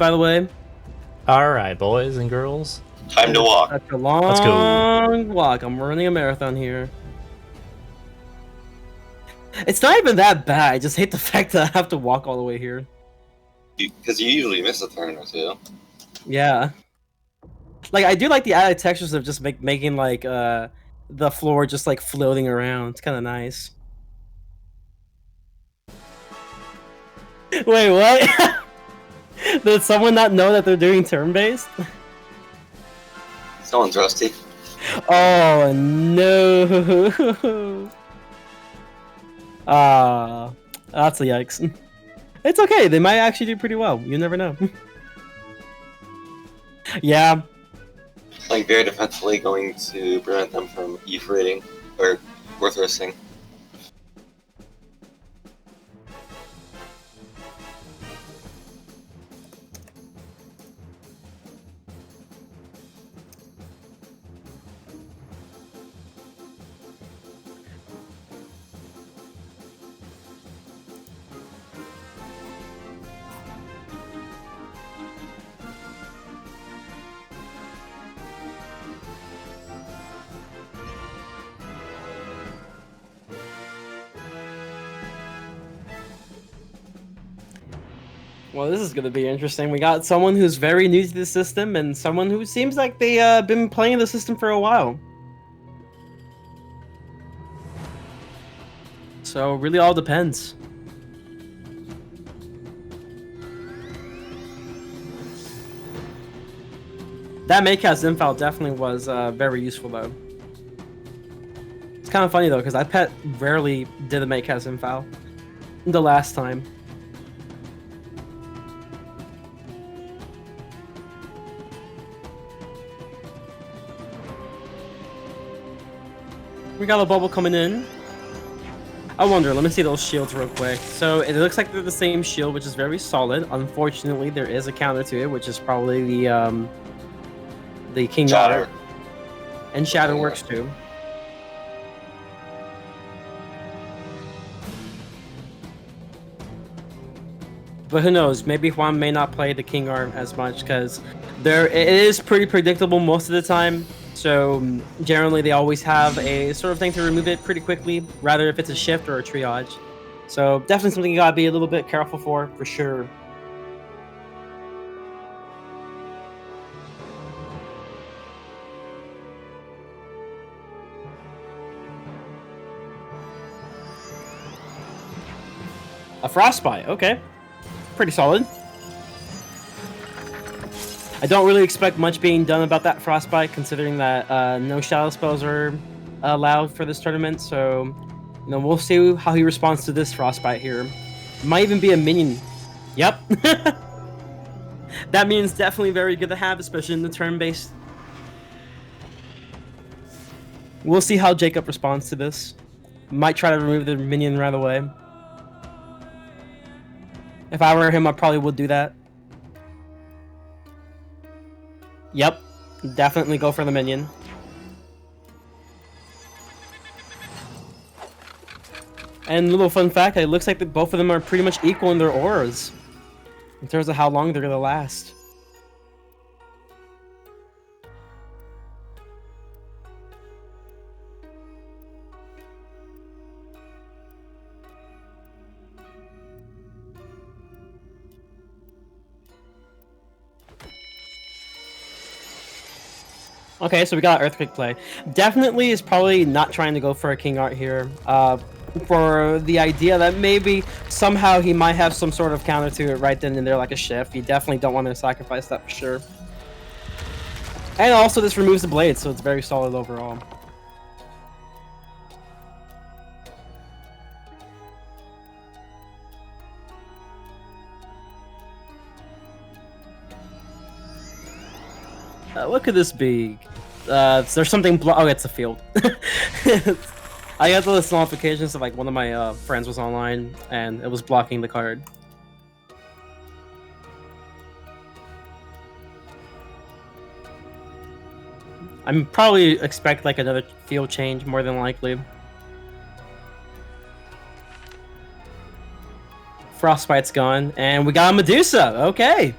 by the way. Alright, boys and girls. Time to walk. That's a long Let's go. walk. I'm running a marathon here. It's not even that bad. I just hate the fact that I have to walk all the way here. Because you usually miss a turn or two. Yeah. Like, I do like the added textures of just making, like, the floor just, like, floating around. It's kind of nice. Wait, what? Did someone not know that they're doing turn-based? Someone's rusty. Oh, no. That's a yikes. It's okay. They might actually do pretty well. You never know. Yeah. Playing very defensively, going to prevent them from E-rating or worth risking. Well, this is going to be interesting. We got someone who's very new to the system and someone who seems like they been playing the system for a while. So, really all depends. That Maycast infile definitely was very useful, though. It's kind of funny, though, because I pet rarely did a Maycast infile the last time. We got a bubble coming in. I wonder, let me see those shields real quick. So it looks like they're the same shield, which is very solid. Unfortunately, there is a counter to it, which is probably the King Shatter. Otter. And Shatter works too. But who knows? Maybe Juan may not play the King Arm as much because it is pretty predictable most of the time. So generally they always have a sort of thing to remove it pretty quickly, rather if it's a shift or a triage. So definitely something you gotta be a little bit careful for sure. A Frostbite, okay. Pretty solid. I don't really expect much being done about that Frostbite, considering that no shadow spells are allowed for this tournament. So, you know, we'll see how he responds to this Frostbite here. Might even be a minion. Yep. That means definitely very good to have, especially in the turn-based. We'll see how Jacob responds to this. Might try to remove the minion right away. If I were him, I probably would do that. Yep, definitely go for the minion. And little fun fact, it looks like that both of them are pretty much equal in their auras in terms of how long they're gonna last. Okay, so we got Earthquake play. Definitely is probably not trying to go for a King Art here. For the idea that maybe somehow he might have some sort of counter to it right then and there, like a shift. You definitely don't want to sacrifice that for sure. And also this removes the blade, so it's very solid overall. What could this be? There's something oh, it's a field. I got the list notifications of like one of my friends was online and it was blocking the card. I'm probably expect like another field change more than likely. Frostbite's gone, and we got a Medusa. Okay.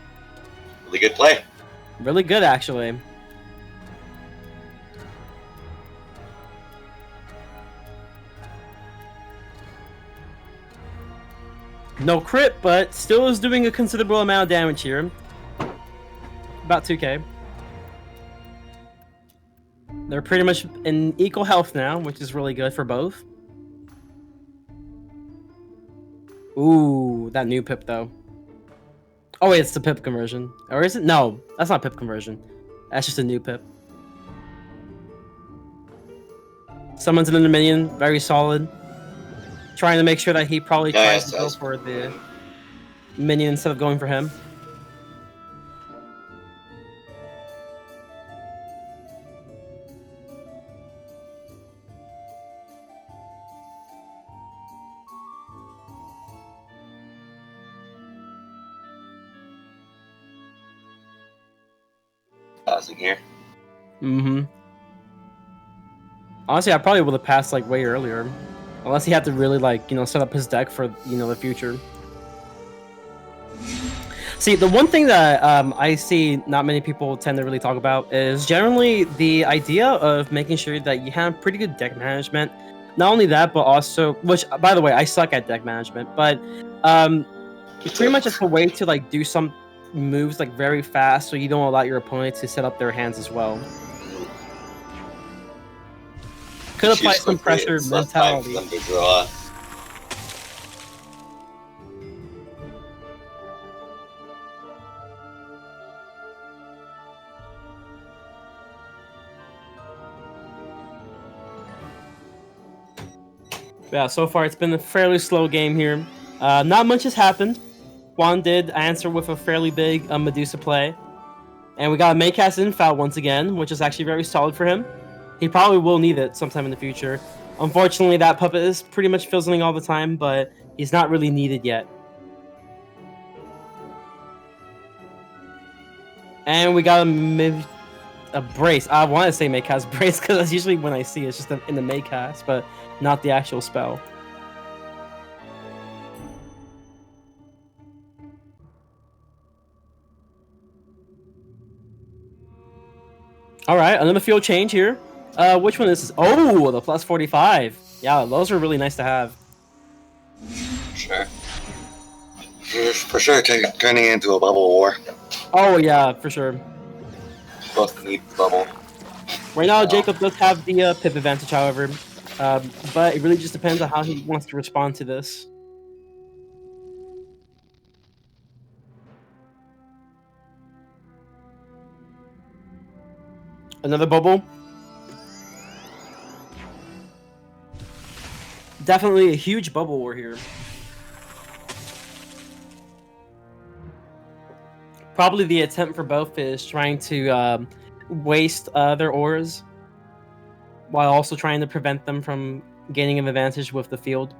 Really good play. Really good, actually. No crit, but still is doing a considerable amount of damage here. About 2k. They're pretty much in equal health now, which is really good for both. Ooh, that new pip though. Oh wait, it's the pip conversion. Or is it? No, that's not pip conversion. That's just a new pip. Summons an minion, very solid. Trying to make sure that he probably tries to go for the minion instead of going for him. Passing here. Mm-hmm. Honestly, I probably would have passed like way earlier. Unless he had to really like, you know, set up his deck for, you know, the future. See, the one thing that I see not many people tend to really talk about is generally the idea of making sure that you have pretty good deck management. Not only that, but also, which, by the way, I suck at deck management, but it's pretty much just a way to like do some moves like very fast so you don't allow your opponent to set up their hands as well. Could apply some pressure mentality. Time for them to draw. Yeah, so far it's been a fairly slow game here. Not much has happened. Juan did answer with a fairly big Medusa play. And we got a Maycast Infoul once again, which is actually very solid for him. He probably will need it sometime in the future. Unfortunately, that puppet is pretty much fizzling all the time, but he's not really needed yet. And we got a brace. I want to say Maycast brace because that's usually when I see it. It's just in the Maycast, but not the actual spell. All right, another field change here. Which one is this? Oh, the plus 45. Yeah, those are really nice to have. Sure. For sure, turning into a bubble war. Oh yeah, for sure. Both need the bubble. Right now, Jacob does have the pip advantage, however, but it really just depends on how he wants to respond to this. Another bubble. Definitely a huge bubble war here. Probably the attempt for both is trying to waste their auras while also trying to prevent them from gaining an advantage with the field.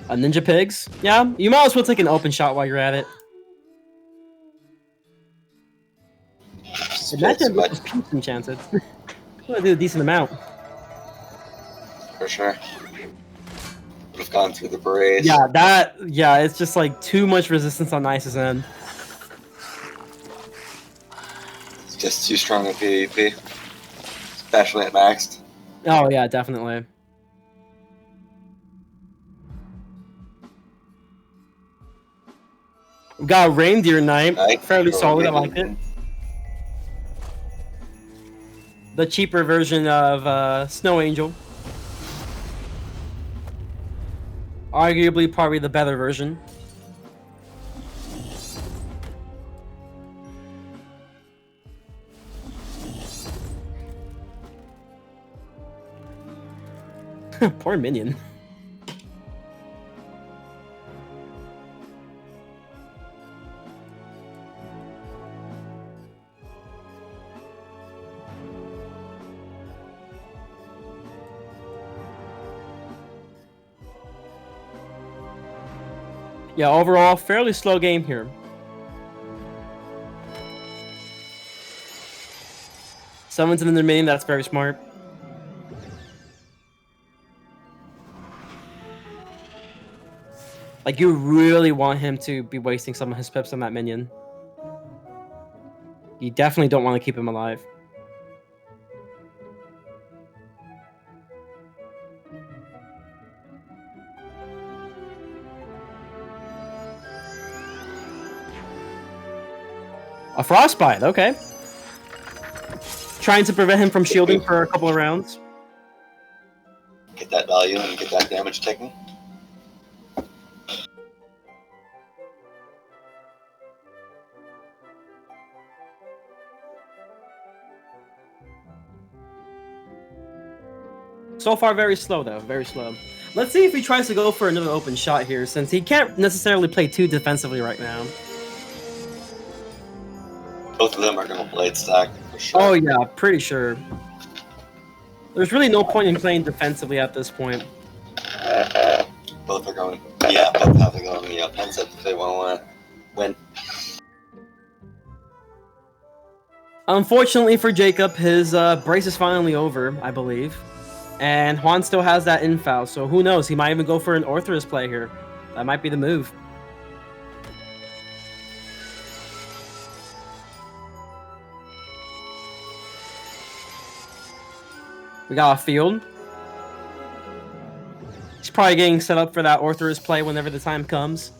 Ninja Pigs? Yeah, you might as well take an open shot while you're at it. Imagine if this Peach enchanted. I'm gonna do a decent amount. For sure. Would have gone through the brace. Yeah, it's just like too much resistance on Ice's end. It's just too strong in PvP. Especially at maxed. Oh yeah, definitely. We got a Reindeer Knight, fairly solid, I like it. The cheaper version of Snow Angel. Arguably probably the better version. Poor minion. Yeah, overall, fairly slow game here. Summons in the minion, that's very smart. Like, you really want him to be wasting some of his pips on that minion. You definitely don't want to keep him alive. A frostbite, okay. Trying to prevent him from shielding for a couple of rounds. Get that value and get that damage taken. So far, very slow, though. Very slow. Let's see if he tries to go for another open shot here, since he can't necessarily play too defensively right now. Both of them are going to blade stack for sure. Oh, yeah, pretty sure. There's really no point in playing defensively at this point. Both are going. Yeah, both have to go on the offensive if they want to win. Unfortunately for Jacob, his brace is finally over, I believe. And Juan still has that infoul, so who knows? He might even go for an Orthrus play here. That might be the move. We got a field. He's probably getting set up for that Orthrus play whenever the time comes.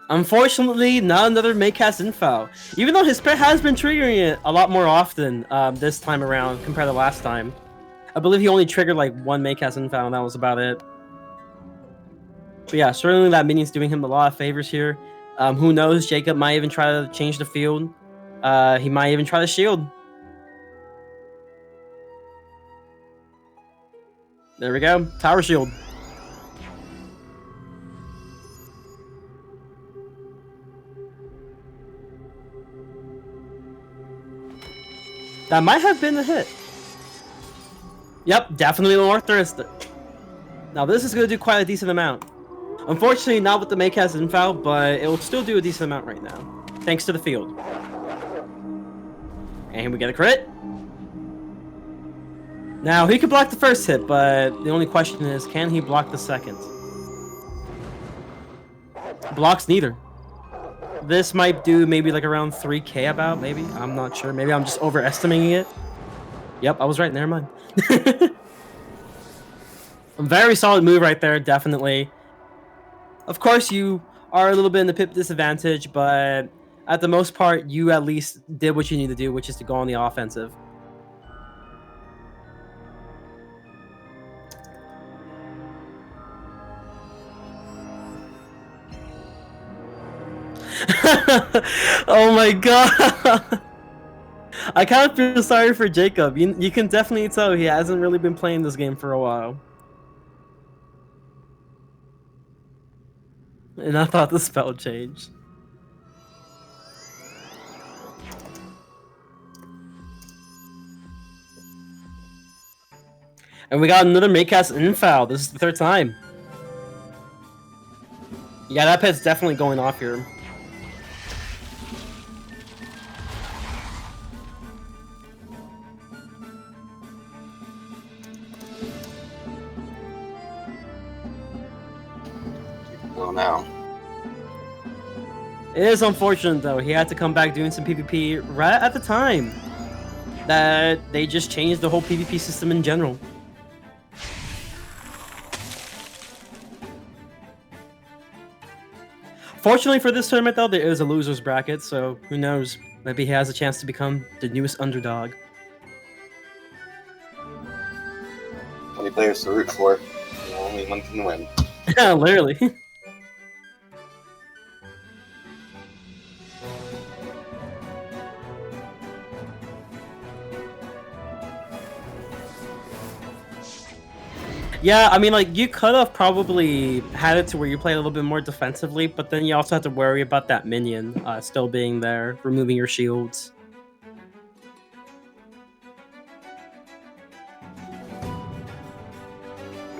Unfortunately, not another Maycast info. Even though his pet has been triggering it a lot more often this time around compared to last time. I believe he only triggered like one Maycast info and that was about it. But yeah, certainly that minion's doing him a lot of favors here. Who knows, Jacob might even try to change the field. He might even try to shield. There we go, tower shield. That might have been a hit. Yep, definitely an Orthrus. Now this is going to do quite a decent amount. Unfortunately, not with the Maycast info, but it will still do a decent amount right now. Thanks to the field. And we get a crit. Now, he could block the first hit, but the only question is, can he block the second? Blocks neither. This might do maybe like around 3k about, maybe. I'm not sure. Maybe I'm just overestimating it. Yep, I was right. Never mind. A very solid move right there, definitely. Of course, you are a little bit in the pip disadvantage, but at the most part, you at least did what you need to do, which is to go on the offensive. Oh my god. I kind of feel sorry for Jacob. You can definitely tell he hasn't really been playing this game for a while. And I thought the spell changed. And we got another Maycast infoul. This is the third time. Yeah, that pet's definitely going off here. Well, now. It is unfortunate though. He had to come back doing some PvP right at the time that they just changed the whole PvP system in general. Fortunately for this tournament though, there is a loser's bracket, so who knows? Maybe he has a chance to become the newest underdog. 20 players to root for. Only one can win. Yeah, literally. Yeah, I mean, like, you could have probably had it to where you play a little bit more defensively, but then you also have to worry about that minion still being there, removing your shields.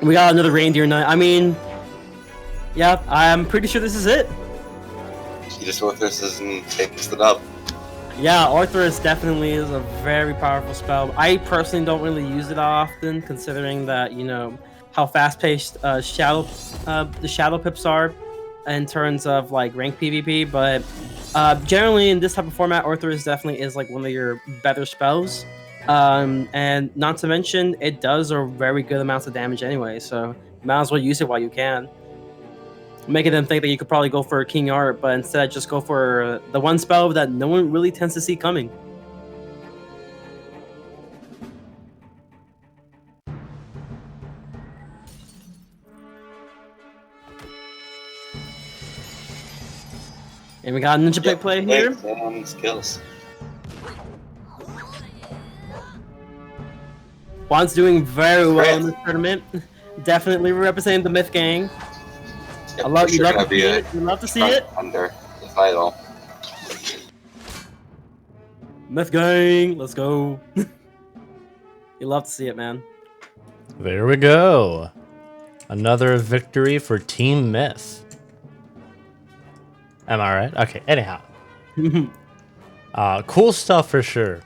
We got another Reindeer Knight. I mean, yeah, I'm pretty sure this is it. He just went this and takes it up. Yeah, Arthurus definitely is a very powerful spell. I personally don't really use it often, considering that how fast-paced the shadow pips are in terms of like rank PvP. But generally in this type of format, Arthurus definitely is like one of your better spells. And not to mention, it does a very good amounts of damage anyway. So you might as well use it while you can, making them think that you could probably go for a King Art, but instead just go for the one spell that no one really tends to see coming. And we got a Ninja Pick play here. And skills. Juan's doing very well in this tournament. Definitely representing the Myth Gang. Yep, I love for you. sure Love gonna to be see a it. You love to see it. Under the final. Myth Gang, let's go. You love to see it, man. There we go. Another victory for Team Myth. Am I right? Okay, anyhow. Cool stuff for sure.